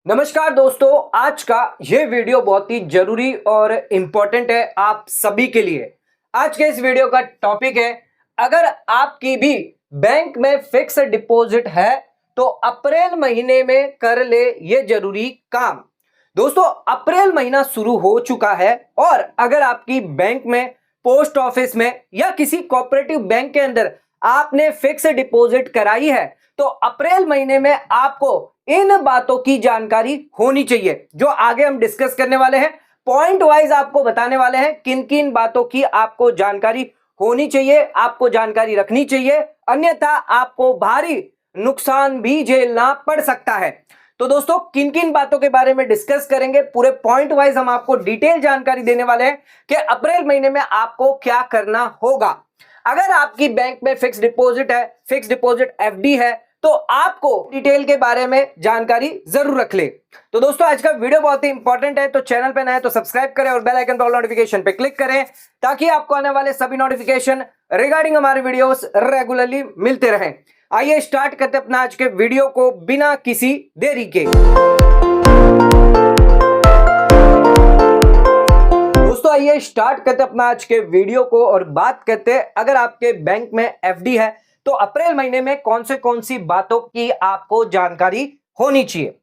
नमस्कार दोस्तों, आज का ये वीडियो बहुत ही जरूरी और इम्पोर्टेंट है आप सभी के लिए। आज के इस वीडियो का टॉपिक है, अगर आपकी भी बैंक में फिक्स डिपॉजिट है तो अप्रैल महीने में कर ले ये जरूरी काम। दोस्तों, अप्रैल महीना शुरू हो चुका है और अगर आपकी बैंक में, पोस्ट ऑफिस में या किसी कोऑपरेटिव बैंक के अंदर आपने फिक्स डिपॉजिट कराई है तो अप्रैल महीने में आपको इन बातों की जानकारी होनी चाहिए जो आगे हम डिस्कस करने वाले हैं। पॉइंट वाइज आपको बताने वाले हैं किन किन बातों की आपको जानकारी होनी चाहिए, आपको जानकारी रखनी चाहिए, अन्यथा आपको भारी नुकसान भी झेलना पड़ सकता है। तो दोस्तों, किन किन बातों के बारे में डिस्कस करेंगे, पूरे पॉइंट वाइज हम आपको डिटेल जानकारी देने वाले हैं कि अप्रैल महीने में आपको क्या करना होगा। अगर आपकी बैंक में फिक्स डिपॉजिट है, फिक्स डिपॉजिट एफडी है, तो आपको डिटेल के बारे में जानकारी जरूर रख ले। तो दोस्तों, आज का वीडियो बहुत ही इंपॉर्टेंट है, तो चैनल पे नए तो सब्सक्राइब करें और बेल आइकन पर ऑल नोटिफिकेशन पे क्लिक करें ताकि आपको आने वाले सभी नोटिफिकेशन रिगार्डिंग हमारे वीडियोस रेगुलरली मिलते रहें। आइए स्टार्ट करते अपना आज के वीडियो को बिना किसी देरी के। दोस्तों, आइए स्टार्ट करते अपना आज के वीडियो को और बात करते हैं, अगर आपके बैंक में एफडी है तो अप्रैल महीने में कौन सी बातों की आपको जानकारी होनी चाहिए।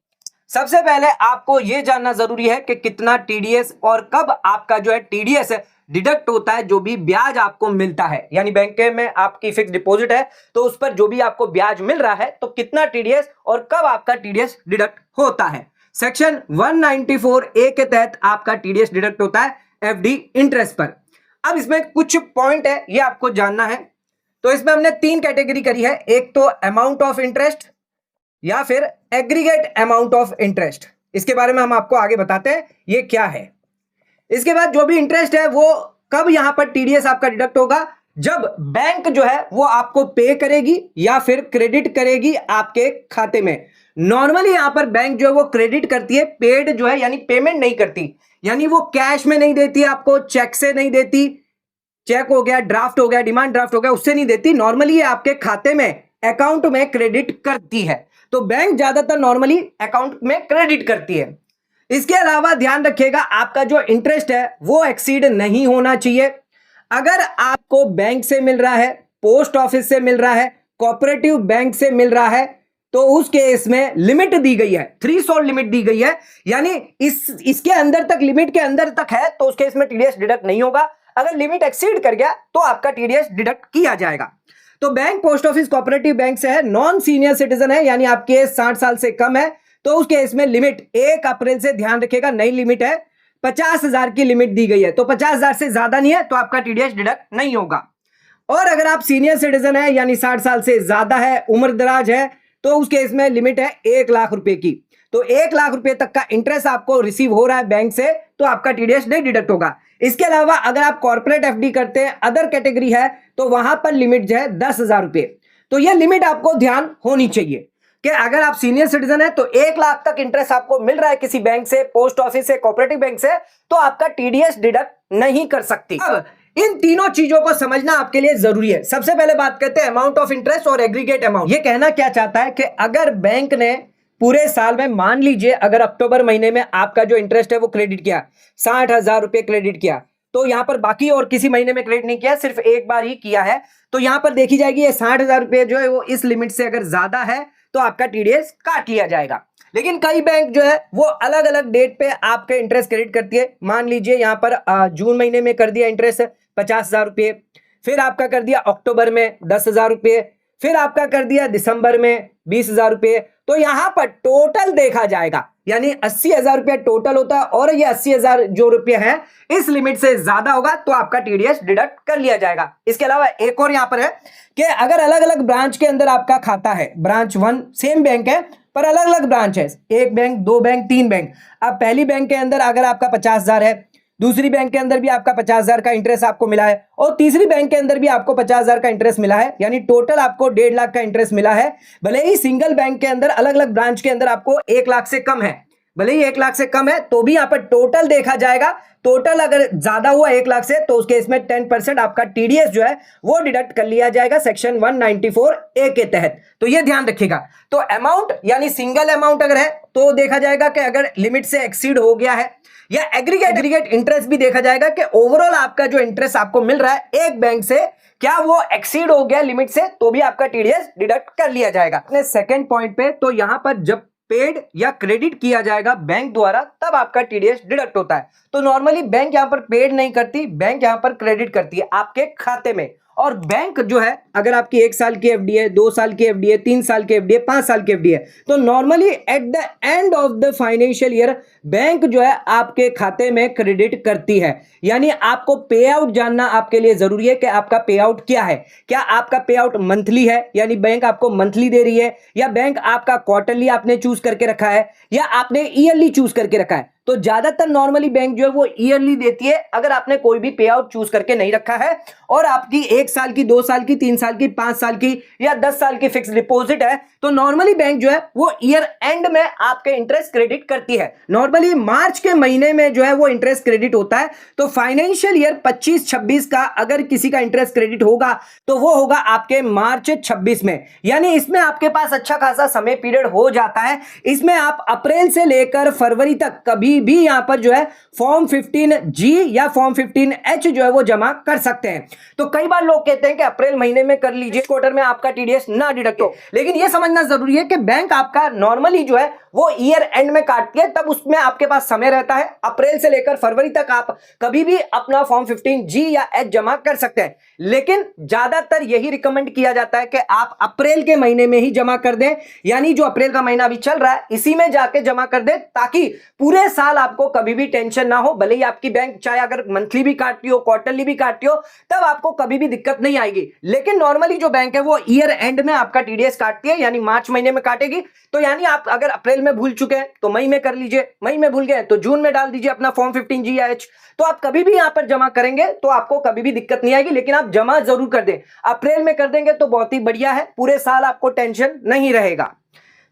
सबसे पहले आपको यह जानना जरूरी है कि कितना टीडीएस और कब आपका जो है टीडीएस डिडक्ट होता है, जो भी ब्याज आपको मिलता है। यानी बैंक में आपकी फिक्स डिपॉजिट है तो उस पर जो भी आपको ब्याज मिल रहा है तो कितना टीडीएस और कब आपका टीडीएस डिडक्ट होता है। सेक्शन 194A के तहत आपका टीडीएस डिडक्ट होता है एफडी इंटरेस्ट पर। अब इसमें कुछ पॉइंट है, ये आपको जानना है। तो इसमें हमने तीन कैटेगरी करी है, एक तो अमाउंट ऑफ इंटरेस्ट या फिर एग्रीगेट अमाउंट ऑफ इंटरेस्ट। इसके बारे में हम आपको आगे बताते हैं ये क्या है। इसके बाद जो भी इंटरेस्ट है वो कब यहां पर टीडीएस आपका डिडक्ट होगा, जब बैंक जो है वो आपको पे करेगी या फिर क्रेडिट करेगी आपके खाते में। नॉर्मली यहां पर बैंक जो है वो क्रेडिट करती है, पेड जो है यानी पेमेंट नहीं करती, यानी वो कैश में नहीं देती, आपको चेक से नहीं देती, चेक हो गया, ड्राफ्ट हो गया, डिमांड ड्राफ्ट हो गया, उससे नहीं देती। नॉर्मली ये आपके खाते में, अकाउंट में क्रेडिट करती है। तो बैंक ज्यादातर नॉर्मली अकाउंट में क्रेडिट करती है। इसके अलावा ध्यान रखिएगा, आपका जो इंटरेस्ट है वो एक्सीड नहीं होना चाहिए। अगर आपको बैंक से मिल रहा है, पोस्ट ऑफिस से मिल रहा है, कोऑपरेटिव बैंक से मिल रहा है, तो उस केस में लिमिट दी गई है, थ्रेशोल्ड लिमिट दी गई है, यानी इसके अंदर तक, लिमिट के अंदर तक है तो उस केस में टीडीएस डिडक्ट नहीं होगा। अगर लिमिट एक्सीड कर गया तो आपका टीडीएस डिडक्ट किया जाएगा। तो bank, post office, cooperative bank से है, नॉन सीनियर सिटीजन है यानी आपकी एज 60 साल से कम है, तो उस केस में लिमिट 1 अप्रैल से, ध्यान रखिएगा, नई लिमिट है, 50,000 की लिमिट दी गई है। तो 50,000 से ज्यादा नहीं है तो आपका टीडीएस डिडक्ट नहीं होगा। और अगर आप सीनियर सिटीजन है यानी 60 साल से ज्यादा है, उम्र दराज है, तो उस केस में लिमिट है 1 लाख रुपए की। तो 1 लाख रुपए तक का इंटरेस्ट आपको रिसीव हो रहा है बैंक से तो आपका टीडीएस नहीं डिडक्ट होगा। इसके अलावा अगर आप कॉर्पोरेट एफडी करते हैं, अदर कैटेगरी है, तो वहां पर लिमिट जो है 10,000 रुपए। तो यह लिमिट आपको ध्यान होनी चाहिए कि अगर आप सीनियर सिटीजन है तो 1 लाख तक इंटरेस्ट आपको मिल रहा है किसी बैंक से, पोस्ट ऑफिस से, कोऑपरेटिव बैंक से, तो आपका टीडीएस डिडक्ट नहीं कर सकती। अब इन तीनों चीजों को समझना आपके लिए जरूरी है। सबसे पहले बात करते हैं अमाउंट ऑफ इंटरेस्ट और एग्रीगेट अमाउंट। ये कहना क्या चाहता है कि अगर बैंक ने पूरे साल में, मान लीजिए अगर अक्टूबर महीने में आपका जो इंटरेस्ट है वो क्रेडिट किया, 60,000 रुपए क्रेडिट किया, तो यहां पर बाकी और किसी महीने में क्रेडिट नहीं किया, सिर्फ एक बार ही किया है, तो यहां पर देखी जाएगी ये 60,000 रुपए जो है वो इस लिमिट से अगर ज्यादा है तो आपका टीडीएस काट लिया जाएगा। लेकिन कई बैंक जो है वो अलग अलग डेट पे आपका इंटरेस्ट क्रेडिट करती है। मान लीजिए यहां पर जून महीने में कर दिया इंटरेस्ट 50,000 रुपये, फिर आपका कर दिया अक्टूबर में 10,000 रुपये, फिर आपका कर दिया दिसंबर में 20,000 रुपये। तो यहां पर टोटल देखा जाएगा, यानी 80,000 रुपया टोटल होता है और ये 80,000 जो रुपये हैं इस लिमिट से ज्यादा होगा तो आपका टीडीएस डिडक्ट कर लिया जाएगा। इसके अलावा एक और यहां पर है कि अगर अलग अलग ब्रांच के अंदर आपका खाता है, ब्रांच 1 सेम बैंक है पर अलग अलग ब्रांच है, एक बैंक, 2 बैंक, 3 बैंक। अब पहली बैंक के अंदर अगर आपका 50,000 है, दूसरी बैंक के अंदर भी आपका 50,000 का इंटरेस्ट आपको मिला है और तीसरी बैंक के अंदर भी आपको 50,000 का इंटरेस्ट मिला है, यानी टोटल आपको 1.5 लाख का इंटरेस्ट मिला है। भले ही सिंगल बैंक के अंदर, अलग अलग ब्रांच के अंदर आपको 1 लाख से कम है, भले ही 1 लाख से कम है तो भी यहाँ पर टोटल देखा जाएगा, टोटल अगर ज्यादा हुआ 1 लाख से तो उसके इसमें 10% आपका टीडीएस जो है वो डिडक्ट कर लिया जाएगा सेक्शन 194A के तहत। तो ये ध्यान रखिएगा। तो अमाउंट यानी सिंगल अमाउंट अगर है तो देखा जाएगा कि अगर लिमिट से एक्सीड हो गया है, या एग्रीगेट इंटरेस्ट भी देखा जाएगा कि ओवरऑल आपका जो इंटरेस्ट आपको मिल रहा है एक बैंक से क्या वो एक्सीड हो गया लिमिट से, तो भी आपका टीडीएस डिडक्ट कर लिया जाएगा। अपने सेकंड पॉइंट पे, तो यहां पर जब पेड या क्रेडिट किया जाएगा बैंक द्वारा तब आपका टीडीएस डिडक्ट होता है। तो नॉर्मली बैंक यहां पर पेड नहीं करती, बैंक यहां पर क्रेडिट करती है आपके खाते में। और बैंक जो है अगर आपकी 1 साल की एफडी है, 2 साल की एफडी है, 3 साल की एफडी है, 5 साल की एफडी है, तो normally at the end of the financial year bank जो है आपके खाते में क्रेडिट करती है। यानी आपको पे आउट जानना आपके लिए जरूरी है कि आपका पे आउट क्या है। क्या आपका पे आउट मंथली है, यानी बैंक आपको मंथली दे रही है, या बैंक आपका क्वार्टरली आपने चूज करके रखा है, या आपने ईयरली चूज करके रखा है। तो ज्यादातर नॉर्मली बैंक जो है वो ईयरली देती है अगर आपने कोई भी पे आउट चूज करके नहीं रखा है और आपकी 1 साल की, 2 साल की, 3 साल की, 5 साल की या 10 साल की फिक्स डिपॉजिट है, तो नॉर्मली बैंक जो है वो ईयर एंड में आपके इंटरेस्ट क्रेडिट करती है। नॉर्मली मार्च के महीने में जो है वो इंटरेस्ट क्रेडिट होता है। तो फाइनेंशियल ईयर 25-26 का अगर किसी का इंटरेस्ट क्रेडिट होगा तो वो होगा आपके मार्च 26 में। यानी इसमें आपके पास अच्छा खासा समय पीरियड हो जाता है। इसमें आप अप्रैल से लेकर फरवरी तक कभी भी यहां पर जो है फॉर्म 15G या फॉर्म 15H जो है वो जमा कर सकते हैं। तो कई बार लोग कहते हैं कि अप्रैल महीने में कर लीजिए, क्वार्टर में आपका टीडीएस ना डिडक्ट हो, लेकिन यह समझना जरूरी है कि बैंक आपका नॉर्मली जो है वो ईयर एंड में काटती है, तब उसमें आपके पास समय रहता है। अप्रैल से लेकर फरवरी तक आप कभी भी अपना फॉर्म 15G या H जमा कर सकते हैं, लेकिन ज्यादातर यही रिकमेंड किया जाता है कि आप अप्रैल के महीने में ही जमा कर दें। यानी जो अप्रैल का महीना अभी चल रहा है इसी में जाके जमा कर दें, ताकि पूरे साल आपको कभी भी टेंशन ना हो। भले ही आपकी बैंक चाहे अगर मंथली भी काटती हो, क्वार्टरली भी काटती हो, तब आपको कभी भी दिक्कत नहीं आएगी। लेकिन नॉर्मली जो बैंक है वो ईयर एंड में आपका टीडीएस काटती है, यानी मार्च महीने में काटेगी। तो यानी आप अगर अप्रैल में भूल चुके हैं तो मई में कर लीजिए, मई में भूल गए तो जून में डाल दीजिए अपना फॉर्म 15G या H। तो आप कभी भी यहां पर जमा करेंगे तो आपको कभी भी दिक्कत नहीं आएगी, लेकिन आप जमा जरूर कर दें। अप्रैल में कर देंगे तो बहुत ही बढ़िया है, पूरे साल आपको टेंशन नहीं रहेगा।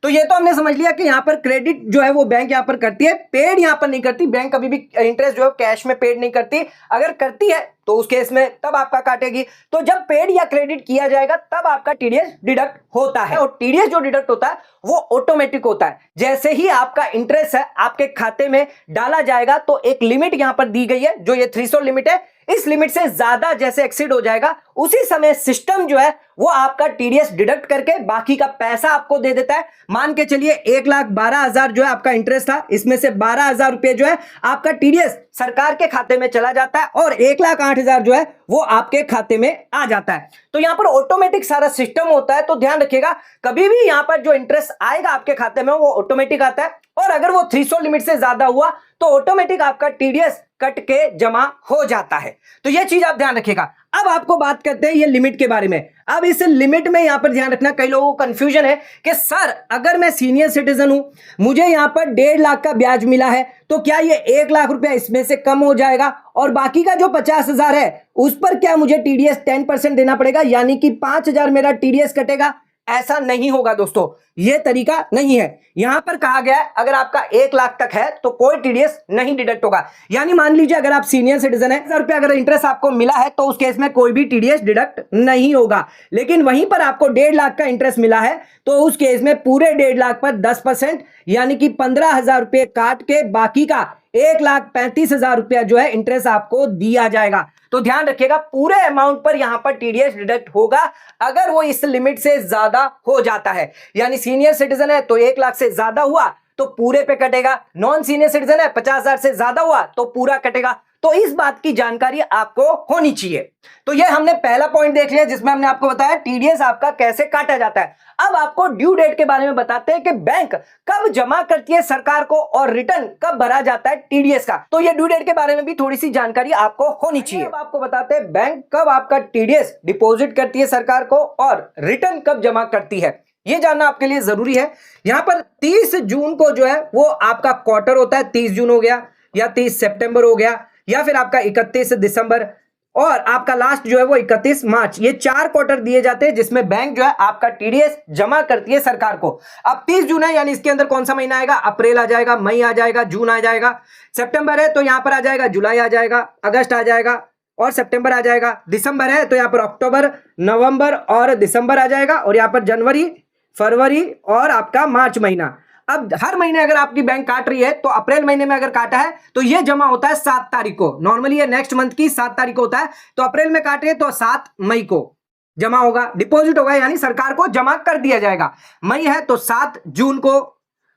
तो ये तो हमने समझ लिया कि यहां पर क्रेडिट जो है वो बैंक यहां पर करती है, पेड यहां पर नहीं करती। बैंक कभी भी इंटरेस्ट जो है कैश में पेड नहीं करती, अगर करती है तो उस केस में तब आपका काटेगी। तो जब पेड या क्रेडिट किया जाएगा तब आपका टीडीएस डिडक्ट होता है। और टीडीएस जो डिडक्ट होता है वो ऑटोमेटिक होता है। जैसे ही आपका इंटरेस्ट है आपके खाते में डाला जाएगा तो एक लिमिट यहां पर दी गई है, जो ये थ्रेशोल्ड लिमिट है, इस लिमिट से ज्यादा जैसे एक्सीड हो जाएगा उसी समय सिस्टम जो है वो आपका टीडीएस डिडक्ट करके बाकी का पैसा आपको दे देता है। मान के चलिए 1,12,000 जो है आपका इंटरेस्ट था, इसमें से 12,000 रुपए जो है आपका टीडीएस सरकार के खाते में चला जाता है और 1,08,000 जो है वो आपके खाते में आ जाता है। तो यहां पर ऑटोमेटिक सारा सिस्टम होता है। तो ध्यान रखिएगा, कभी भी यहां पर जो इंटरेस्ट आएगा आपके खाते में वो ऑटोमेटिक आता है, और अगर वो थ्रेशोल्ड लिमिट से ज्यादा हुआ तो ऑटोमेटिक आपका टीडीएस कट के जमा हो जाता है। तो यह चीज आप ध्यान रखिएगा। अब आपको बात करते हैं ये लिमिट के बारे में। अब इस लिमिट में यहां पर ध्यान रखना, कई लोगों को कंफ्यूजन है कि सर अगर मैं सीनियर सिटीजन हूं, मुझे यहां पर 1.5 लाख का ब्याज मिला है, तो क्या ये 1 लाख रुपया इसमें से कम हो जाएगा और बाकी का जो 50,000 है उस पर क्या मुझे टीडीएस 10% देना पड़ेगा, यानी कि 5,000 मेरा टीडीएस कटेगा? ऐसा नहीं होगा दोस्तों, यह तरीका नहीं है। यहां पर कहा गया है अगर आपका 1 लाख तक है तो कोई टीडीएस नहीं डिडक्ट होगा। यानी मान लीजिए अगर आप सीनियर सिटीजन है, 1,000 रुपया अगर इंटरेस्ट आपको मिला है तो उस केस में कोई भी टीडीएस डिडक्ट नहीं होगा। लेकिन वहीं पर आपको 1.5 लाख का इंटरेस्ट मिला है तो उस केस में पूरे 1.5 लाख पर 10% यानी कि 15,000 रुपये काट के बाकी का 1,35,000 रुपया जो है इंटरेस्ट आपको दिया जाएगा। तो ध्यान रखिएगा, पूरे अमाउंट पर यहां पर टीडीएस डिडक्ट होगा अगर वो इस लिमिट से ज्यादा हो जाता है। यानी सीनियर सिटीजन है तो 1 लाख से ज्यादा हुआ तो पूरे पे कटेगा, नॉन सीनियर सिटीजन है 50,000 से ज्यादा हुआ तो पूरा कटेगा। तो इस बात की जानकारी आपको होनी चाहिए। तो ये हमने पहला पॉइंट देख लिया जिसमें हमने आपको बताया टीडीएस आपका कैसे काटा जाता है। अब आपको ड्यू डेट के बारे में बताते हैं कि बैंक कब जमा करती है सरकार को और रिटर्न कब भरा जाता है टीडीएस का। तो ये ड्यू डेट के बारे में भी थोड़ी सी जानकारी आपको होनी चाहिए। अब आपको बताते हैं बैंक कब आपका टीडीएस डिपॉजिट करती है सरकार को और रिटर्न कब जमा करती है, ये जानना आपके लिए जरूरी है। यहां पर 30 जून को जो है वो आपका क्वार्टर होता है, 30 जून हो गया या 30 सितंबर हो गया या फिर आपका 31 दिसंबर, और आपका लास्ट जो है वो 31 मार्च। ये 4 क्वार्टर दिए जाते हैं जिसमें बैंक जो है आपका टीडीएस जमा करती है सरकार को। अब 30 जून है, यानी इसके अंदर कौन सा महीना आएगा? अप्रैल आ जाएगा, मई आ जाएगा, जून आ जाएगा, सितंबर है तो यहां पर आ जाएगा जुलाई आ जाएगा, अगस्त आ जाएगा और सितंबर आ जाएगा, दिसंबर है तो यहां पर अक्टूबर, नवंबर और दिसंबर आ जाएगा, और यहां पर जनवरी, फरवरी और आपका मार्च महीना। अब हर महीने अगर आपकी बैंक काट रही है तो अप्रैल महीने में अगर काटा है तो ये जमा होता है 7 तारीख को। नॉर्मली ये नेक्स्ट मंथ की 7 तारीख को होता है, तो अप्रैल में काटे तो 7 मई को जमा होगा, डिपॉजिट होगा, यानी सरकार को जमा कर दिया जाएगा। मई है तो 7 जून को,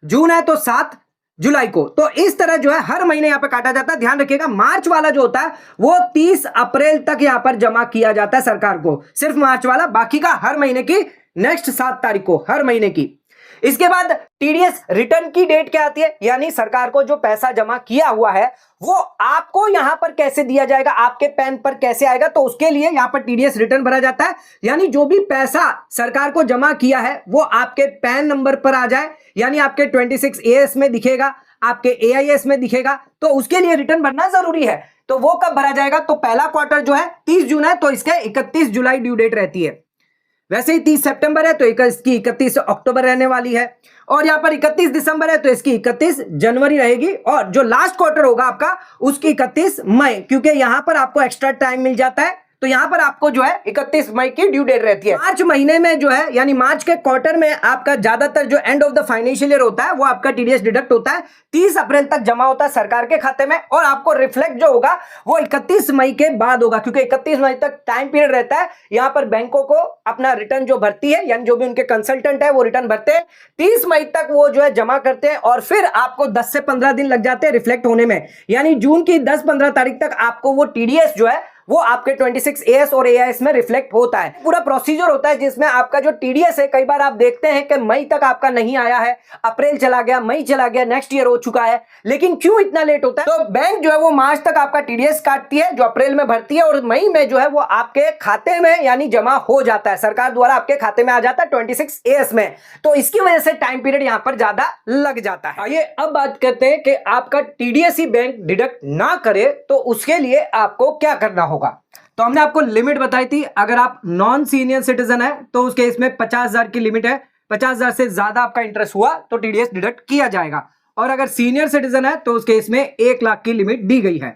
जून है तो 7 जुलाई को। तो इस तरह जो है हर महीने यहां पर काटा जाता है। ध्यान रखिएगा, मार्च वाला जो होता है वो 30 अप्रैल तक यहां पर जमा किया जाता है सरकार को, सिर्फ मार्च वाला, बाकी का हर महीने की नेक्स्ट 7 तारीख को, हर महीने की। इसके बाद टीडीएस रिटर्न की डेट क्या आती है, यानी सरकार को जो पैसा जमा किया हुआ है वो आपको यहां पर कैसे दिया जाएगा, आपके पैन पर कैसे आएगा, तो उसके लिए यहां पर टीडीएस रिटर्न भरा जाता है। यानी जो भी पैसा सरकार को जमा किया है वो आपके पैन नंबर पर आ जाए, यानी आपके 26AS में दिखेगा, आपके AIS में दिखेगा, तो उसके लिए रिटर्न भरना जरूरी है। तो वो कब भरा जाएगा? तो पहला क्वार्टर जो है 30 जून है तो इसके 31 जुलाई ड्यू डेट रहती है। वैसे ही 30 सितंबर है तो इसकी 31 अक्टूबर रहने वाली है, और यहां पर 31 दिसंबर है तो इसकी 31 जनवरी रहेगी, और जो लास्ट क्वार्टर होगा आपका उसकी 31 मई, क्योंकि यहां पर आपको एक्स्ट्रा टाइम मिल जाता है, तो यहां पर आपको जो है 31 मई की ड्यू डेट रहती है। मार्च महीने में जो है, यानी मार्च के क्वार्टर में आपका ज्यादातर जो end of the financial year होता है वो आपका टीडीएस डिडक्ट होता है, 30 अप्रैल तक जमा होता है सरकार के खाते में, और आपको रिफ्लेक्ट जो होगा वो 31 मई के बाद होगा, क्योंकि 31 मई तक टाइम पीरियड रहता है यहां पर बैंकों को अपना रिटर्न जो भरती है, यानी जो भी उनके कंसल्टेंट है वो रिटर्न भरते हैं, 30 मई तक वो जो है जमा करते हैं, और फिर आपको 10 से 15 दिन लग जाते हैं रिफ्लेक्ट होने में, यानी जून की 10-15 तारीख तक आपको वो टीडीएस जो है वो आपके 26AS और AIS में रिफ्लेक्ट होता है। पूरा प्रोसीजर होता है जिसमें आपका जो टीडीएस है, कई बार आप देखते हैं कि मई तक आपका नहीं आया है, अप्रैल चला गया, मई चला गया, नेक्स्ट ईयर हो चुका है, लेकिन क्यों इतना लेट होता है? तो बैंक जो है वो मार्च तक आपका टीडीएस काटती है, जो अप्रैल में भरती है, और मई में जो है वो आपके खाते में यानी जमा हो जाता है, सरकार द्वारा आपके खाते में आ जाता है 26AS में, तो इसकी वजह से टाइम पीरियड यहां पर ज्यादा लग जाता है। आइए अब बात करते हैं कि आपका टीडीएस ही बैंक डिडक्ट ना करे तो उसके लिए आपको क्या करना होगा। तो हमने आपको लिमिट बताई थी, अगर आप नॉन सीनियर सिटीजन है तो उस केस में 50,000 की लिमिट है, 50,000 से ज्यादा आपका इंटरेस्ट हुआ तो टीडीएस डिडक्ट किया जाएगा, और अगर सीनियर सिटीजन है तो उस केस में 1 लाख की लिमिट दी गई है।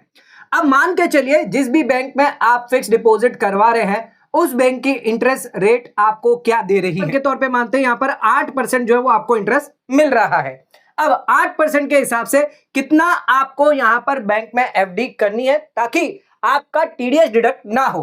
अब मान के चलिए जिस भी बैंक में आप फिक्स डिपॉजिट करवा रहे हैं उस बैंक की इंटरेस्ट रेट आपको क्या दे रही है, के तौर पे मानते हैं यहां पर 8% जो है वो आपको इंटरेस्ट मिल रहा है। अब 8% के हिसाब से कितना आपको यहां पर बैंक में एफडी करनी है ताकि आपका टीडीएस डिडक्ट ना हो।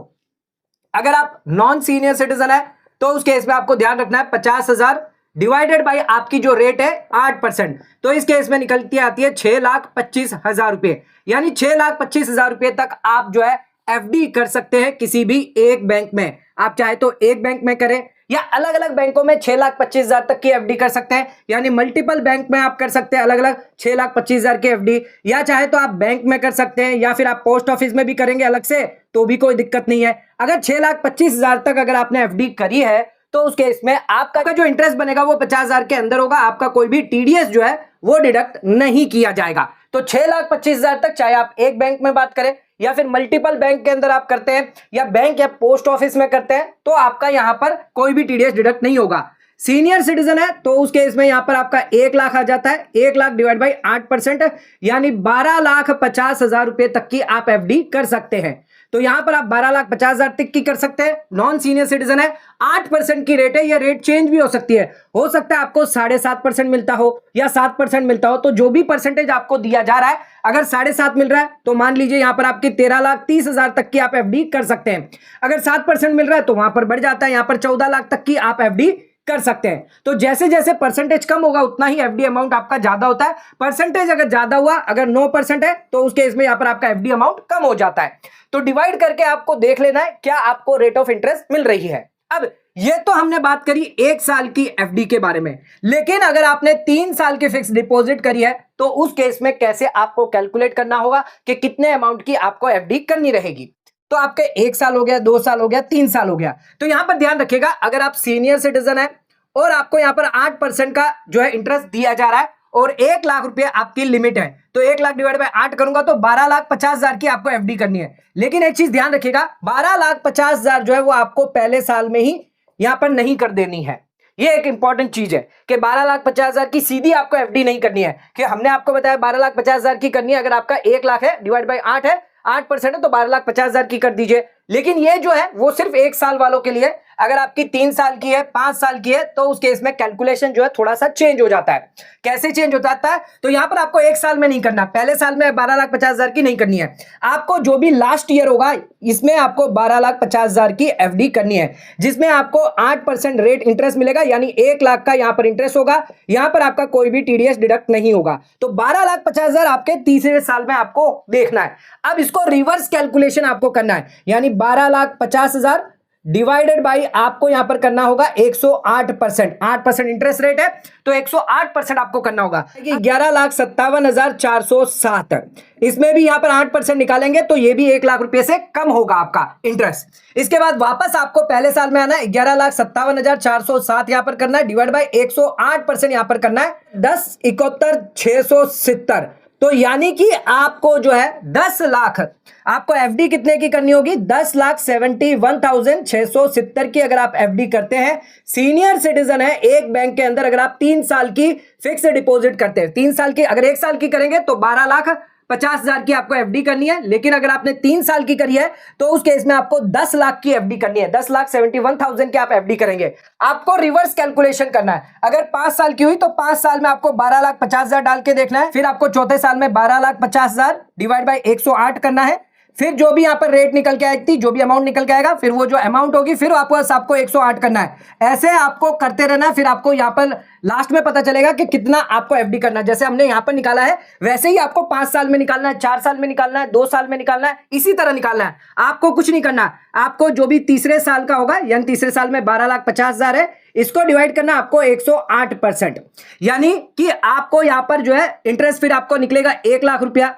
अगर आप नॉन सीनियर सिटीजन है तो उस केस में आपको ध्यान रखना है 50,000 डिवाइडेड बाई आपकी जो रेट है 8%, तो इस केस में निकलती आती है 6,25,000 रुपए, यानी 6,25,000 रुपए तक आप जो है एफडी कर सकते हैं किसी भी एक बैंक में। आप चाहे तो एक बैंक में करें या अलग अलग बैंकों में 6,25,000 तक की एफडी कर सकते हैं, यानी मल्टीपल बैंक में आप कर सकते हैं अलग अलग 6,25,000 की एफडी, या चाहे तो आप बैंक में कर सकते हैं या फिर आप पोस्ट ऑफिस में भी करेंगे अलग से तो भी कोई दिक्कत नहीं है। अगर 6,25,000 तक अगर आपने एफडी करी है तो उस केस में आपका जो इंटरेस्ट बनेगा वो 50,000 के अंदर होगा, आपका कोई भी टीडीएस जो है वो डिडक्ट नहीं किया जाएगा। तो 6,25,000 तक चाहे आप एक बैंक में बात करें या फिर मल्टीपल बैंक के अंदर आप करते हैं या बैंक या पोस्ट ऑफिस में करते हैं तो आपका यहां पर कोई भी टीडीएस डिडक्ट नहीं होगा। सीनियर सिटीजन है तो उस केस में यहां पर आपका 1 लाख आ जाता है, 1 लाख डिवाइड बाई 8% यानी 12,50,000 रुपए तक की आप एफडी कर सकते हैं। तो यहां पर आप 12,50,000 तक की कर सकते हैं। नॉन सीनियर सिटीजन है, 8% की रेट है, यह रेट चेंज भी हो सकती है, हो सकता है आपको 7.5% मिलता हो या 7% मिलता हो, तो जो भी परसेंटेज आपको दिया जा रहा है अगर 7.5 मिल रहा है तो मान लीजिए यहां पर आपकी 13,30,000 तक की आप एफडी कर सकते हैं। अगर 7% मिल रहा है तो वहां पर बढ़ जाता है, यहां पर 14 लाख तक की आप एफडी कर सकते हैं। तो जैसे जैसे परसेंटेज कम होगा उतना ही एफडी अमाउंट आपका ज्यादा होता है। परसेंटेज अगर ज्यादा हुआ, अगर 9% है तो उस केस में यहां पर आपका एफडी अमाउंट कम हो जाता है। तो डिवाइड करके आपको देख लेना है क्या आपको रेट ऑफ इंटरेस्ट मिल रही है। अब ये तो हमने बात करी 1 साल की एफडी के बारे में, लेकिन अगर आपने 3 साल की फिक्स डिपॉजिट करी है तो उस केस में कैसे आपको कैलकुलेट करना होगा कि कितने अमाउंट की आपको एफडी करनी रहेगी। तो आपके 1 साल हो गया, 2 साल हो गया, 3 साल हो गया, तो यहां पर ध्यान रखिएगा अगर आप सीनियर सिटीजन है और आपको यहां पर 8% का जो है इंटरेस्ट दिया जा रहा है और 1 लाख रुपए आपकी लिमिट है, तो 1 लाख डिवाइड बाय 8 करूंगा तो 12,50,000 की आपको एफडी करनी है। लेकिन एक चीज ध्यान रखिएगा, 12,50,000 जो है वो आपको पहले साल में ही यहां पर नहीं कर देनी है। ये एक इंपॉर्टेंट चीज है कि 12,50,000 की सीधी आपको एफडी नहीं करनी है, कि हमने आपको बताया 12,50,000 की करनी है। अगर आपका 1 लाख है डिवाइड बाय 8 है, 8% है तो 12,50,000 की कर दीजिए। लेकिन ये जो है वो सिर्फ 1 साल वालों के लिए। अगर आपकी 3 साल की है, 5 साल की है, तो उस केस में कैलकुलेशन जो है थोड़ा सा चेंज हो जाता है। कैसे चेंज हो जाता है? तो यहां पर आपको 1 साल में नहीं करना, पहले साल में 12,50,000 की नहीं करनी है। आपको जो भी लास्ट ईयर होगा इसमें आपको 12,50,000 की एफडी करनी है, जिसमें आपको 8% रेट इंटरेस्ट मिलेगा, यानी 1 लाख का यहां पर इंटरेस्ट होगा। यहां पर आपका कोई भी टीडीएस डिडक्ट नहीं होगा। तो 12,50,000 आपके तीसरे साल में आपको देखना है। अब इसको रिवर्स कैलकुलेशन आपको करना है, यानी 12,50,000 डिवाइडेड बाई आपको यहां पर करना होगा 108%। 8% इंटरेस्ट रेट है तो 108% आपको करना होगा। 11,57,407। इसमें भी यहां पर 8% निकालेंगे तो ये भी 1 लाख रुपए से कम होगा आपका इंटरेस्ट। इसके बाद वापस आपको पहले साल में आना है, 11,57,407 यहां पर करना है, डिवाइड बाई 108% यहां पर करना है, 10,71,670। तो यानी कि आपको जो है 10 लाख आपको एफडी कितने की करनी होगी? 10,71,670 की अगर आप एफडी करते हैं, सीनियर सिटीजन है एक बैंक के अंदर, अगर आप 3 साल की फिक्स डिपॉजिट करते हैं, 3 साल की, अगर 1 साल की करेंगे तो 12,50,000 की आपको एफडी करनी है। लेकिन अगर आपने 3 साल की करी है तो उस केस में आपको 10 लाख की एफडी करनी है। 10,71,000 की आप एफडी करेंगे। आपको रिवर्स कैलकुलेशन करना है। अगर 5 साल की हुई तो 5 साल में आपको 12,50,000 डाल के देखना है। फिर आपको चौथे साल में 12,50,000 डिवाइड बाई 108 करना है। फिर जो भी यहां पर रेट निकल के आएगी, जो भी अमाउंट निकल के आएगा, फिर वो जो अमाउंट होगी फिर आपको 108 करना है। ऐसे आपको करते रहना है। फिर आपको यहां पर लास्ट में पता चलेगा कि कितना आपको एफडी करना है। जैसे हमने यहां पर निकाला है वैसे ही आपको 5 साल में निकालना है, 4 साल में निकालना है, 2 साल में निकालना है, इसी तरह निकालना है। आपको कुछ नहीं करना। आपको जो भी तीसरे साल का होगा, यानी तीसरे साल में 12,50,000 है, इसको डिवाइड करना आपको 108%, यानी कि आपको यहां पर जो है इंटरेस्ट फिर आपको निकलेगा 1 लाख रुपया।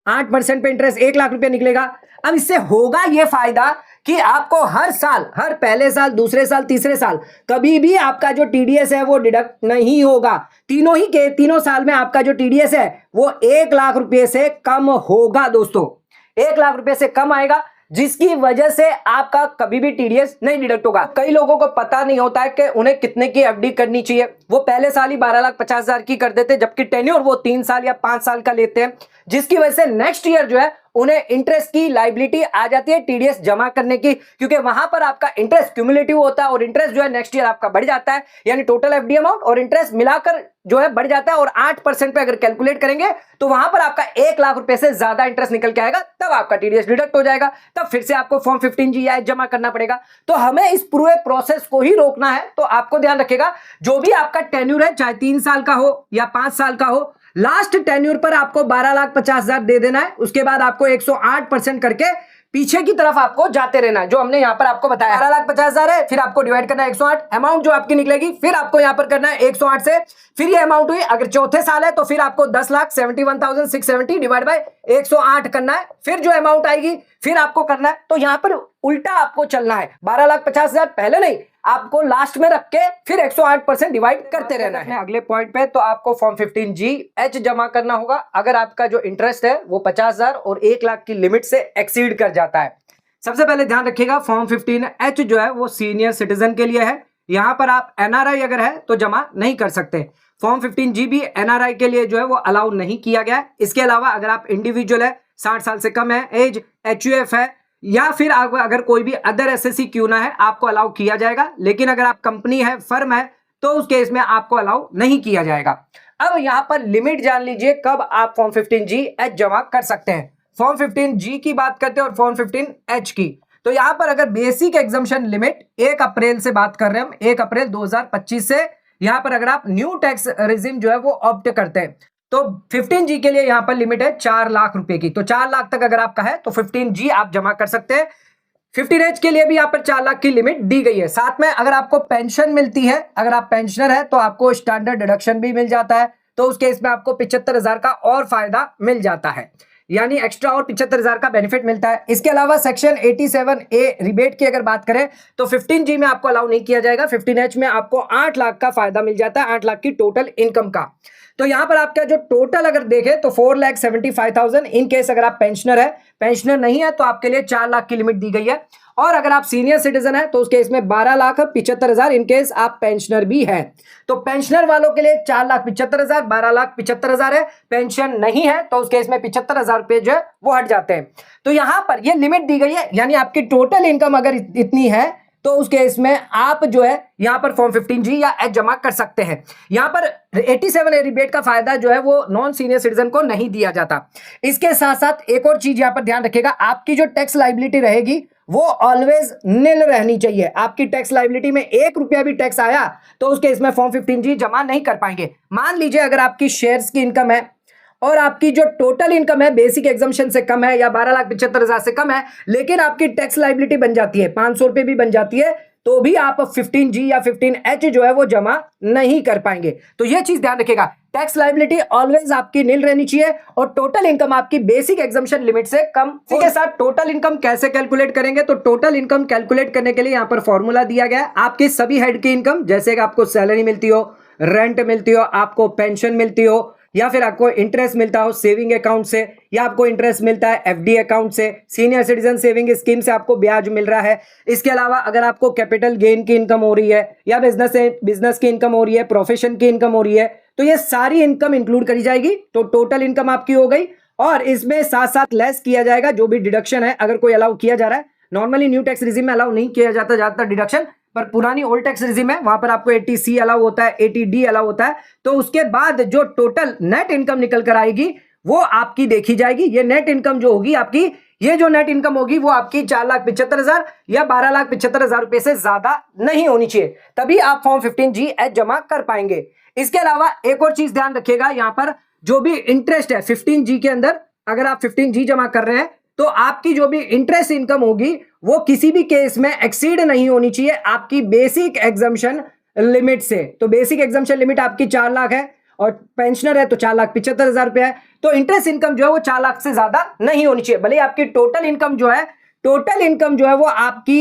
8% पे इंटरेस्ट 1 लाख रुपया निकलेगा। अब इससे होगा यह फायदा कि आपको हर साल, हर पहले साल, दूसरे साल, तीसरे साल कभी भी आपका जो टीडीएस है वो डिडक्ट नहीं होगा। तीनों साल में आपका जो टीडीएस है वो 1 लाख रुपए से कम होगा दोस्तों। 1 लाख रुपए से कम आएगा, जिसकी वजह से आपका कभी भी टीडीएस नहीं डिडक्ट होगा। कई लोगों को पता नहीं होता है कि उन्हें कितने की एफडी करनी चाहिए। वो पहले साल ही 12,50,000 की कर देते, जबकि टेन्योर वो 3 साल या 5 साल का लेते हैं, जिसकी वजह से नेक्स्ट ईयर जो है उन्हें इंटरेस्ट की लायबिलिटी आ जाती है टीडीएस जमा करने की, क्योंकि वहां पर आपका इंटरेस्ट क्यूमुलेटिव होता है और इंटरेस्ट जो है नेक्स्ट ईयर आपका बढ़ जाता है, यानी टोटल एफडी अमाउंट और इंटरेस्ट मिलाकर जो है बढ़ जाता है। और 8% पे अगर कैलकुलेट करेंगे तो वहां पर आपका 1 लाख रुपए से ज्यादा इंटरेस्ट निकल के आएगा, तब आपका टीडीएस डिडक्ट हो जाएगा। तब फिर से आपको फॉर्म 15G जमा करना पड़ेगा। तो हमें इस पूरे प्रोसेस को ही रोकना है। तो आपको ध्यान रखिएगा, जो भी आपका टेन्यूर है, चाहे 3 साल का हो या 5 साल का हो, लास्ट टेन्यूर पर आपको 12,50,000 दे देना है। उसके बाद आपको 108% करके पीछे की तरफ आपको जाते रहना है, जो हमने यहां पर आपको बताया। 12,50,000 है, फिर आपको डिवाइड करना है 108, अमाउंट जो आपकी निकलेगी फिर आपको यहां पर करना है 108 से। फिर ये अमाउंट हुई, अगर चौथे साल है तो फिर आपको 10,71,670 डिवाइड बाय 108 करना है। फिर जो अमाउंट आएगी फिर आपको करना है। तो यहां पर उल्टा आपको चलना है, 12,50,000 पहले नहीं, आपको लास्ट में रख के फिर 108% डिवाइड करते रहना है। अगले पॉइंट पे तो आपको फॉर्म 15G जमा करना होगा अगर आपका जो इंटरेस्ट है वो 50,000 और 1 लाख की लिमिट से एक्सीड कर जाता है। सबसे पहले ध्यान रखिएगा, फॉर्म 15H जो है वो सीनियर सिटीजन के लिए है। यहां पर आप एनआरआई अगर है तो जमा नहीं कर सकते। फॉर्म 15G भी एनआरआई के लिए जो है वो अलाउ नहीं किया गया है। इसके अलावा अगर आप इंडिविजुअल है, 60 साल से कम है एज, HUF है, या फिर अगर कोई भी अदर एसएससी क्यों ना है, आपको अलाउ किया जाएगा। लेकिन अगर आप कंपनी है, फर्म है, तो उस केस में आपको अलाउ नहीं किया जाएगा। अब यहां पर लिमिट जान लीजिए कब आप फॉर्म 15G जमा कर सकते हैं। फॉर्म 15G की बात करते हैं और फॉर्म 15H की। तो यहां पर अगर बेसिक एग्जम्पशन लिमिट 1 अप्रैल से बात कर रहे हैं हम, 1 अप्रैल 2025 से यहां पर अगर आप न्यू टैक्स रेजिम जो है वो ऑप्ट करते हैं तो 15G के लिए यहां पर लिमिट है 4 लाख रुपए की। तो 4 लाख तक अगर आपका है तो 15G आप जमा कर सकते हैं। 15H के लिए भी यहां पर 4 लाख की लिमिट दी गई है। साथ में अगर आपको पेंशन मिलती है, अगर आप पेंशनर है तो आपको स्टैंडर्ड डिडक्शन भी मिल जाता है, तो उस केस में आपको 75,000 का और फायदा मिल जाता है। यानी एक्स्ट्रा और 75,000 का बेनिफिट मिलता है। इसके अलावा सेक्शन 87A रिबेट की अगर बात करें तो 15G में आपको अलाउ नहीं किया जाएगा। 15H में आपको 8 लाख का फायदा मिल जाता है, 8 लाख की टोटल इनकम का। तो यहां पर आपका जो टोटल अगर देखें तो 4,75,000 इन केस अगर आप पेंशनर है, पेंशनर नहीं है तो आपके लिए 4 लाख की लिमिट दी गई है। और अगर आप सीनियर सिटीजन है तो उस केस में 12,75,000 इन केस आप पेंशनर भी है। तो पेंशनर वालों के लिए 4,75,000, 12,75,000 है। पेंशन नहीं है तो उस केस में 75,000 रुपए जो है वो हट जाते हैं। तो यहां पर ये लिमिट दी गई है, यानी आपकी टोटल इनकम अगर इतनी है तो उस केस में आप जो है यहां पर फॉर्म 15G या H जमा कर सकते हैं। यहां पर 87A रिबेट का फायदा जो है वो नॉन सीनियर सिटीजन को नहीं दिया जाता। इसके साथ साथ एक और चीज यहां पर ध्यान रखिएगा, आपकी जो टैक्स लायबिलिटी रहेगी वो ऑलवेज निल रहनी चाहिए। आपकी टैक्स लायबिलिटी में 1 रुपया भी टैक्स आया तो उस केस में फॉर्म 15G जमा नहीं कर पाएंगे। मान लीजिए अगर आपकी शेयर्स की इनकम है और आपकी जो टोटल इनकम है बेसिक एग्जम्पशन से कम है या 12,75,000 से कम है, लेकिन आपकी टैक्स लायबिलिटी बन जाती है 500 रुपए भी बन जाती है, तो भी आप 15G या 15H जो है वो जमा नहीं कर पाएंगे। तो यह चीज ध्यान रखिएगा, टैक्स लायबिलिटी ऑलवेज आपकी नील रहनी चाहिए और टोटल इनकम आपकी बेसिक एग्जम्पशन लिमिट से कम। इसके साथ टोटल इनकम कैसे कैलकुलेट करेंगे, तो टोटल इनकम कैलकुलेट करने के लिए यहां पर फॉर्मूला दिया गया है। आपकी सभी हेड की इनकम, जैसे कि आपको सैलरी मिलती हो, रेंट मिलती हो, आपको पेंशन मिलती हो, या फिर आपको इंटरेस्ट मिलता हो सेविंग अकाउंट से, या आपको इंटरेस्ट मिलता है एफडी अकाउंट से, सीनियर सिटीजन सेविंग स्कीम से आपको ब्याज मिल रहा है। इसके अलावा अगर आपको कैपिटल गेन की इनकम हो रही है या बिजनेस की इनकम हो रही है, प्रोफेशन की इनकम हो रही है, तो ये सारी इनकम इंक्लूड करी जाएगी। तो टोटल इनकम आपकी हो गई और इसमें साथ साथ लेस किया जाएगा जो भी डिडक्शन है, अगर कोई अलाउ किया जा रहा है। नॉर्मली न्यू टैक्स रिजिम में अलाउ नहीं किया जाता ज्यादातर डिडक्शन, पर पुरानी ओल्ड टैक्स रिजिम है वहां पर आपको 80C अलाउ होता है, 80D अलाउ होता है। तो उसके बाद जो टोटल नेट इनकम निकल कर आएगी वो आपकी देखी जाएगी। ये नेट इनकम जो होगी आपकी, ये जो नेट इनकम होगी वो आपकी 4,75,000 या 12,75,000 रुपए से ज्यादा नहीं होनी चाहिए, तभी आप फॉर्म 15G H जमा कर पाएंगे। इसके अलावा एक और चीज ध्यान रखिएगा, यहां पर जो भी इंटरेस्ट है 15G के अंदर, अगर आप 15G जमा कर रहे हैं तो आपकी जो भी इंटरेस्ट इनकम होगी वो किसी भी केस में एक्सीड नहीं होनी चाहिए आपकी बेसिक एग्जम्पशन लिमिट से। तो बेसिक एग्जम्पशन लिमिट आपकी 4 लाख है और पेंशनर है तो 4,75,000 रुपए है, तो इंटरेस्ट इनकम जो है वो 4 लाख से ज्यादा नहीं होनी चाहिए। भले आपकी टोटल इनकम जो है वो आपकी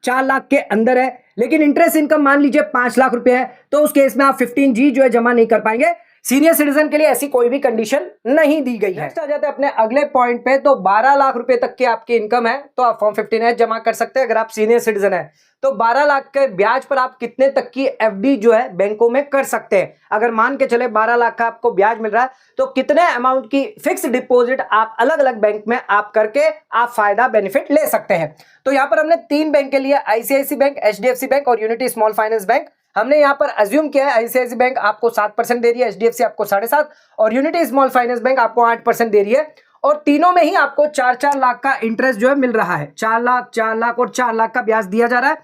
4 लाख के अंदर है, लेकिन इंटरेस्ट इनकम मान लीजिए 5 लाख रुपए है, तो उस केस में आप 15G जो है जमा नहीं कर पाएंगे। सीनियर सिटीजन के लिए ऐसी कोई भी कंडीशन नहीं दी गई है। नेक्स्ट आ जाते हैं अपने अगले पॉइंट पे। तो 12 लाख रुपए तक की आपकी इनकम है तो आप फॉर्म 15H जमा कर सकते हैं अगर आप सीनियर सिटीजन है। तो 12 लाख के ब्याज पर आप कितने तक की एफडी जो है बैंकों में कर सकते हैं। अगर मान के चले 12 लाख का आपको ब्याज मिल रहा है तो कितने अमाउंट की फिक्स डिपॉजिट आप अलग अलग बैंक में आप करके आप फायदा बेनिफिट ले सकते हैं। तो यहां पर हमने 3 बैंक के लिए ICICI बैंक, HDFC बैंक और यूनिटी स्मॉल फाइनेंस बैंक हमने यहां पर अज्यूम किया है। ICICI बैंक आपको 7% दे रही है, HDFC आपको 7.5% और यूनिटी स्मॉल फाइनेंस बैंक आपको 8% दे रही है, और तीनों में ही आपको 4-4 लाख का इंटरेस्ट जो है मिल रहा है। 4 लाख, 4 लाख और 4 लाख का ब्याज दिया जा रहा है।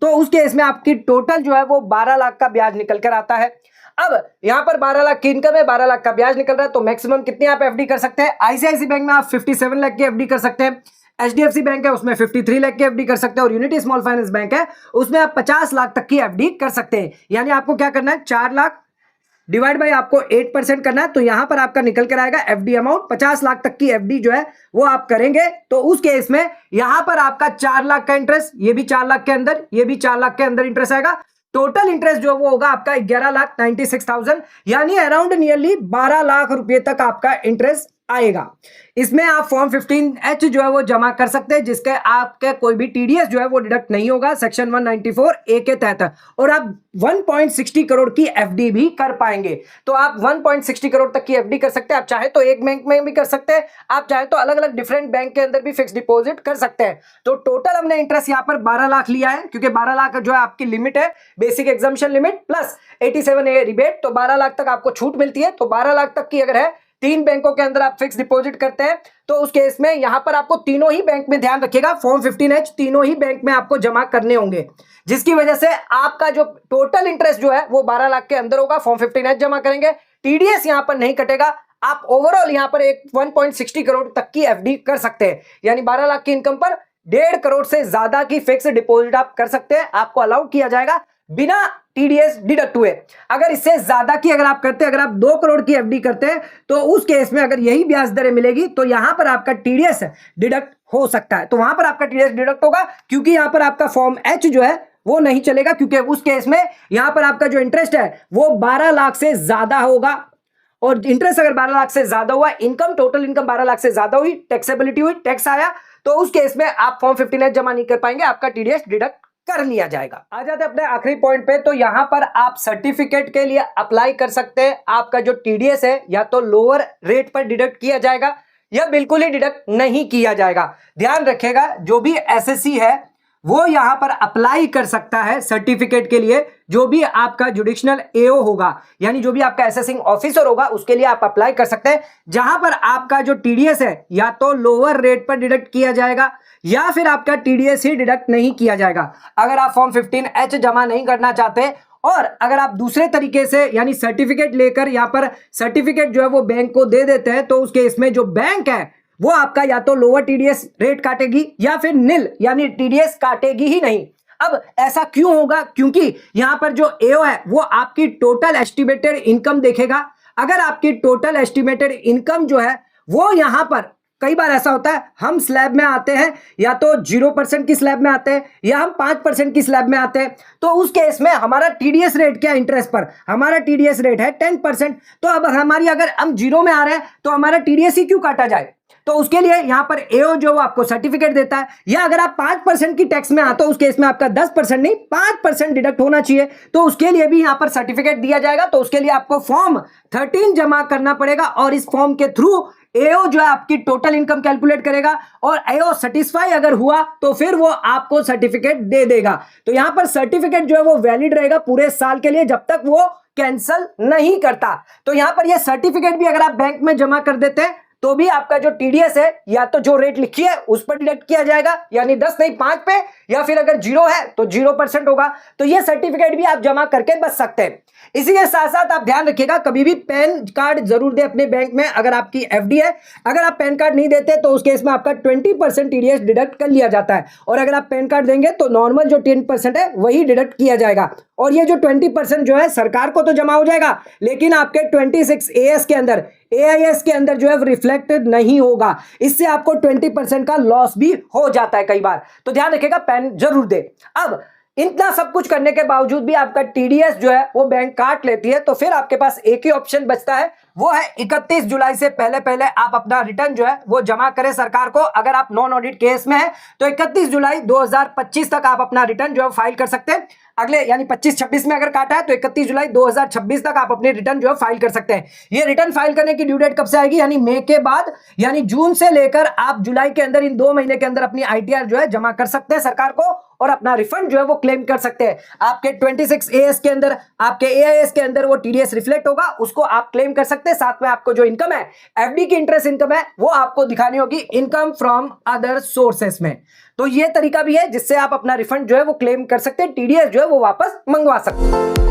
तो उस केस में आपकी टोटल जो है वो 12 लाख का ब्याज निकल कर आता है। अब यहां पर 12 लाख की इनकम है, 12 लाख का ब्याज निकल रहा है, तो मैक्सिमम कितनी आप एफडी कर सकते हैं। ICICI बैंक में आप 57 लाख की एफडी कर सकते हैं, HDFC बैंक है उसमें 53 लाख की एफडी कर सकते हैं, और यूनिटी स्मॉल फाइनेंस बैंक है उसमें आप 50 लाख तक की एफडी कर सकते हैं। यानी आपको क्या करना है, 4 लाख डिवाइड बाय आपको 8% करना है, तो यहां पर आपका निकल कर आएगा एफडी अमाउंट 50 लाख तक की एफडी जो है वो आप करेंगे। तो उस केस में यहां पर आपका 4 लाख का इंटरेस्ट, ये भी 4 लाख के अंदर, ये भी 4 लाख के अंदर इंटरेस्ट आएगा। टोटल इंटरेस्ट जो वो होगा आपका 11,96,000, यानी अराउंड नियरली 12 लाख रुपए तक आपका इंटरेस्ट आएगा। इसमें आप फॉर्म 15H जो है वो जमा कर सकते हैं, जिसके आपके कोई भी टीडीएस जो है वो डिडक्ट नहीं होगा सेक्शन 194A के तहत, और आप 1.60 करोड़ की एफडी भी कर पाएंगे। तो आप 1.60 करोड़ तक की एफडी कर सकते हैं। आप चाहे तो एक बैंक में भी कर सकते हैं, आप चाहे तो अलग अलग डिफरेंट बैंक के अंदर भी फिक्स डिपॉजिट कर सकते हैं। तो टोटल हमने इंटरेस्ट यहाँ पर 12 लाख लिया है, क्योंकि 12 लाख जो है आपकी लिमिट है, basic exemption limit plus 87A rebate, तो 12 लाख तक आपको छूट मिलती है। तो 12 लाख तक की अगर है, 3 बैंकों के अंदर आप फिक्स डिपॉजिट करते हैं, तो उस केस में यहां पर आपको तीनों ही बैंक में, ध्यान रखिएगा, फॉर्म 15H तीनों ही बैंक में आपको जमा करने होंगे, जिसकी वजह से आपका जो टोटल इंटरेस्ट जो है वो 12 लाख के अंदर होगा। फॉर्म 15H जमा करेंगे, टीडीएस यहां पर नहीं कटेगा, आप ओवरऑल यहां पर एक 1.60 करोड़ तक की एफडी कर सकते हैं। यानी 12 लाख की इनकम पर 1.5 करोड़ से ज्यादा की फिक्स डिपॉजिट आप कर सकते हैं, आपको अलाउ किया जाएगा बिना टीडीएस डिडक्ट हुए। अगर इससे ज्यादा की अगर आप करते हैं, अगर आप 2 करोड़ की एफडी करते हैं तो उस केस में अगर यही ब्याज दरें मिलेगी तो यहां पर आपका टीडीएस डिडक्ट हो सकता है। तो वहां पर आपका टीडीएस डिडक्ट होगा, क्योंकि यहां पर आपका फॉर्म एच जो है वो नहीं चलेगा, क्योंकि उस केस में यहां पर आपका जो इंटरेस्ट है वो 12 लाख से ज्यादा होगा। और इंटरेस्ट अगर 12 लाख से ज्यादा हुआ, इनकम टोटल इनकम 12 लाख से ज्यादा हुई, टैक्सेबिलिटी हुई, टैक्स आया, तो उस केस में आप फॉर्म 15H जमा नहीं कर पाएंगे, आपका टीडीएस डिडक्ट कर लिया जाएगा। आ जाते हैं अपने आखिरी पॉइंट पे। तो यहां पर आप सर्टिफिकेट के लिए अप्लाई कर सकते हैं। आपका जो टीडीएस है या तो लोअर रेट पर डिडक्ट किया जाएगा या बिल्कुल ही डिडक्ट नहीं किया जाएगा। ध्यान रखिएगा, जो भी एसएससी है वो यहां पर अप्लाई कर सकता है सर्टिफिकेट के लिए। जो भी आपका जुडिशनल एओ होगा, यानी जो भी आपका असेसिंग ऑफिसर होगा, उसके लिए आप अप्लाई कर सकते हैं, जहां पर आपका जो टीडीएस है या तो लोअर रेट पर डिडक्ट किया जाएगा या फिर आपका टीडीएस ही डिडक्ट नहीं किया जाएगा। अगर आप फॉर्म 15H जमा नहीं करना चाहते और अगर आप दूसरे तरीके से यानी सर्टिफिकेट लेकर यहां पर सर्टिफिकेट जो है वो बैंक को दे देते हैं, तो उस केस में जो बैंक है वो आपका या तो लोअर टीडीएस रेट काटेगी या फिर निल यानी टीडीएस काटेगी ही नहीं। अब ऐसा क्यों होगा? क्योंकि यहां पर जो एओ है वो आपकी टोटल एस्टिमेटेड इनकम देखेगा। अगर आपकी टोटल एस्टिमेटेड इनकम जो है वो यहां पर, कई बार ऐसा होता है हम स्लैब में आते हैं या तो 0% की स्लैब में आते हैं या हम 5% की स्लैब में आते हैं, तो उस केस में हमारा टीडीएस रेट क्या है? इंटरेस्ट पर हमारा टीडीएस रेट है 10%। तो अब हमारी अगर हम 0 में आ रहे हैं तो हमारा टीडीएस ही क्यों काटा जाए? तो उसके लिए यहां पर एओ जो आपको सर्टिफिकेट देता है, या अगर आप 5% की टैक्स में आते हो उस केस में आपका 10% नहीं 5% डिडक्ट होना चाहिए, तो उसके लिए भी यहां पर सर्टिफिकेट दिया जाएगा। तो उसके लिए आपको फॉर्म 13 जमा करना पड़ेगा और इस फॉर्म के थ्रू एओ जो है आपकी टोटल इनकम कैलकुलेट करेगा और एओ सेटिस्फाई अगर हुआ तो फिर वो आपको सर्टिफिकेट दे देगा। तो यहां पर सर्टिफिकेट जो है वो वैलिड रहेगा पूरे साल के लिए जब तक वो कैंसिल नहीं करता। तो यहां पर ये सर्टिफिकेट भी अगर आप बैंक में जमा कर देते हैं तो भी आपका जो टीडीएस है या तो जो रेट लिखी है उस पर डिडक्ट किया जाएगा, यानी 10 नहीं 5 पे, या फिर अगर 0 है तो 0% होगा। तो ये सर्टिफिकेट भी आप जमा करके बच सकते हैं। इसी के साथ साथ आप ध्यान रखिएगा, कभी भी पैन कार्ड जरूर दे अपने बैंक में अगर आपकी एफडी है। अगर आप पैन कार्ड नहीं देते तो उस केस में आपका 20% टीडीएस डिडक्ट कर लिया जाता है, और अगर आप पैन कार्ड देंगे तो नॉर्मल जो 10% है वही डिडक्ट किया जाएगा। और ये जो 20% जो है सरकार को तो जमा हो जाएगा, लेकिन आपके 26AS के अंदर, AIS के अंदर जो है रिफ्लेक्टेड नहीं होगा। इससे आपको 20% का लॉस भी हो जाता है कई बार। तो ध्यान रखिएगा, पैन जरूर दे। अब इतना सब कुछ करने के बावजूद भी आपका टीडीएस जो है वो बैंक काट लेती है, तो फिर आपके पास एक ही ऑप्शन बचता है, वो है 31 जुलाई से पहले पहले आप अपना रिटर्न जो है वो जमा करें सरकार को। अगर आप नॉन ऑडिट केस में है तो 31 जुलाई 2025 तक आप अपना रिटर्न जो है फाइल कर सकते हैं। अगले यानी 25-26 में अगर काटा है तो 31 जुलाई 2026 तक आप अपने रिटर्न जो है फाइल कर सकते हैं। ये रिटर्न फाइल करने की ड्यू डेट कब से आएगी? यानी मई के बाद, यानी जून से लेकर आप जुलाई के अंदर, इन 2 महीने के अंदर अपनी आईटीआर जो है जमा कर सकते हैं सरकार को और अपना रिफंड जो है वो क्लेम कर सकते हैं। आपके 26AS के अंदर, आपके AIS के अंदर वो टीडीएस रिफ्लेक्ट होगा, उसको आप क्लेम कर सकते हैं। साथ में आपको जो इनकम है, एफडी की इंटरेस्ट इनकम है, वो आपको दिखानी होगी इनकम फ्रॉम अदर सोर्सेस में। तो ये तरीका भी है जिससे आप अपना रिफंड जो है वो क्लेम कर सकते हैं, टीडीएस जो है वो वापस मंगवा सकते हैं।